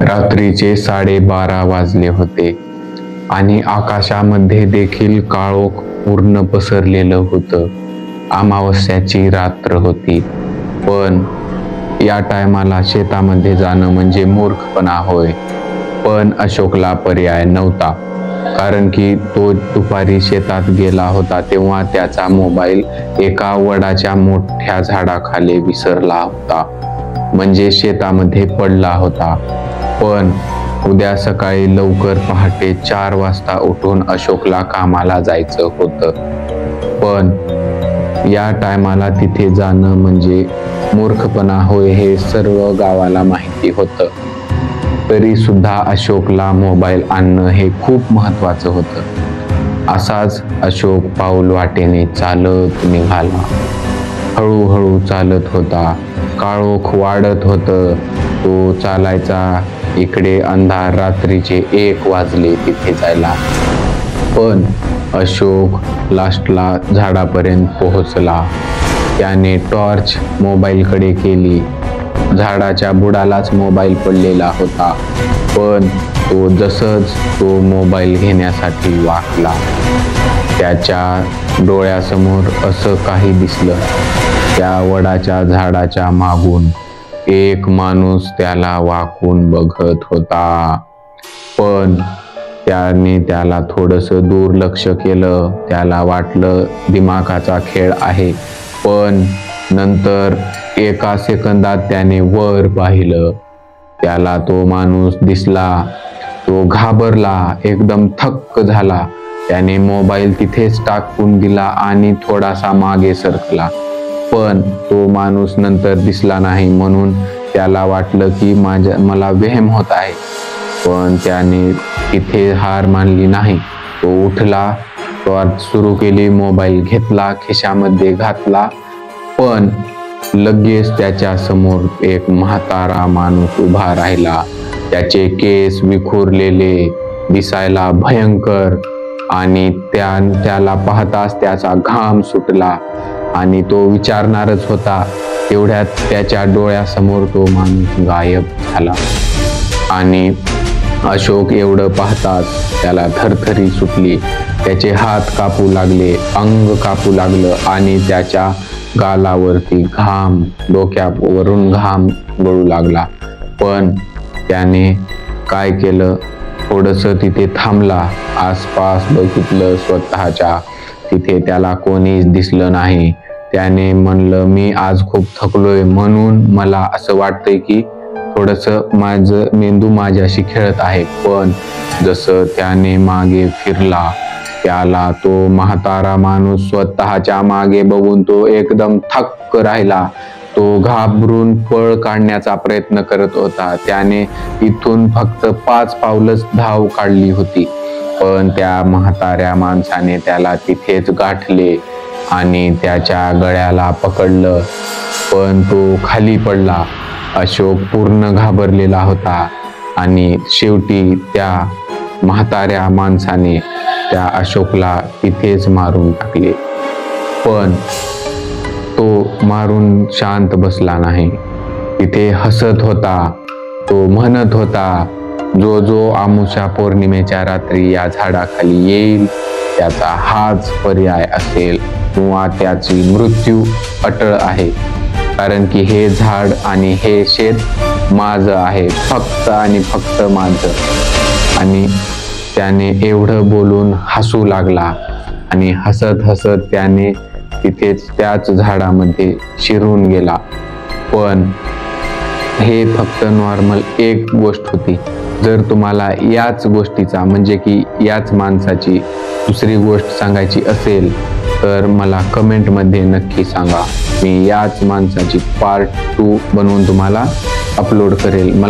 रात्रीचे 12:30 वाजले होते आणि आकाशामध्ये देखील काळोख पूर्ण पसरलेलं होतं. अमावस्याची रात्र होती. पण या टायमाला शेतामध्ये जाणं म्हणजे मूर्खपणा होय. पण अशोकला पर्याय नव्हता, कारण की तो दुपारी शेतात गेला होता तेव्हा त्याचा मोबाईल एका वडाच्या मोठ्या झाडाखाली विसरला होता, म्हणजे शेतामध्ये पडला होता. पण उद्या सकाळी लवकर पहाटे 4 वाजता उठून अशोकला कामाला जायचं होतं. पण या टायमाला तिथे जाणं म्हणजे मूर्खपणा होय हे सर्व गावाला माहिती होतं. तरी सुद्धा अशोकला मोबाईल आणणं हे खूप महत्वाचं होतं. असाच अशोक पाऊल वाटेने चालत निघाला. हळूहळू चालत होता. काळोख वाढत होतं. तो चालायचा. इकडे अंधार. रात्रीचे 1 वाजले तिथे जायला. पण अशोक लास्टला झाडापर्यंत पोहोचला. त्याने टॉर्च मोबाईलकडे केली. झाडाच्या बुडालाच मोबाईल पडलेला होता. पण तो जसंच तो मोबाईल घेण्यासाठी वाकला, त्याच्या डोळ्यासमोर असं काही दिसलं. त्या वडाच्या झाडाच्या मागून एक माणूस त्याला वाकून बघत होता. पण त्याने त्याला थोडंसं दुर्लक्ष केलं. त्याला वाटलं दिमागाचा खेळ आहे. पण नंतर 1 सेकंदात त्याने वर पाहिलं. त्याला तो माणूस दिसला. तो घाबरला, एकदम थक्क झाला. त्याने मोबाईल तिथेच टाकून दिला आणि थोडासा मागे सरकला. पण तो माणूस नंतर दिसला नाही, म्हणून त्याला वाटलं की मला वहम होत आहे. पण त्याने तिथे हार मानली नाही. तो उठला, टॉर्च सुरू केली, मोबाईल घेतला, खिशामध्ये घातला. पण लगेच त्याच्या समोर एक म्हातारा माणूस उभा राहिला. त्याचे केस विखुरलेले, दिसायला भयंकर, आणि त्याला पाहताच त्याचा घाम सुटला आणि तो विचारणारच होता. तेवढ्यात त्याच्या डोळ्यासमोर तो माणूस गायब झाला. आणि अशोक एवढं पाहताच त्याला थरथरी सुटली. त्याचे हात कापू लागले, अंग कापू लागलं आणि त्याच्या गालावरती घाम, डोक्यावरून घाम गळू लागला. पण त्याने काय केलं, थोडंसं तिथे थांबला, आसपास बघितलं स्वतःच्या. तिथे त्याला कोणीच दिसलं नाही. त्याने म्हणलं, मी आज खूप थकलोय, म्हणून मला असं वाटतंय की थोडंसं माझं मेंदू माझ्याशी खेळत आहे. पण जसं त्याने मागे फिरला, त्याला तो म्हातारा माणूस स्वतःच्या मागे बघून तो एकदम थक्क राहिला. तो घाबरून पळ काढण्याचा प्रयत्न करत होता. त्याने इथून फक्त 5 पावलंच धाव काढली होती. पण त्या म्हाताऱ्या माणसाने त्याला तिथेच गाठले आणि त्याच्या गळ्याला पकडलं. पण तो खाली पडला. अशोक पूर्ण घाबरलेला होता आणि शेवटी त्या म्हाताऱ्या माणसाने त्या अशोकला तिथेच मारून टाकले. पण तो मारून शांत बसला नाही. तिथे हसत होता. तो म्हणत होता, जो आमुषा पौर्णिमेच्या रात्री या झाडाखाली येईल त्याचा हाच पर्याय असेल, किंवा त्याची मृत्यू अटळ आहे. कारण की हे झाड आणि हे शेत माझं आहे, फक्त आणि फक्त माझं. आणि त्याने एवढं बोलून हसू लागला आणि हसत हसत त्याने तिथेच त्याच झाडामध्ये शिरून गेला. पण हे फक्त नॉर्मल एक गोष्ट होती. जर तुम्हाला याच गोष्टीचा म्हणजे की याच माणसाची दुसरी गोष्ट सांगायची असेल तर मला कमेंटमध्ये नक्की सांगा. मी याच माणसाची पार्ट 2 बनवून तुम्हाला अपलोड करेल. मला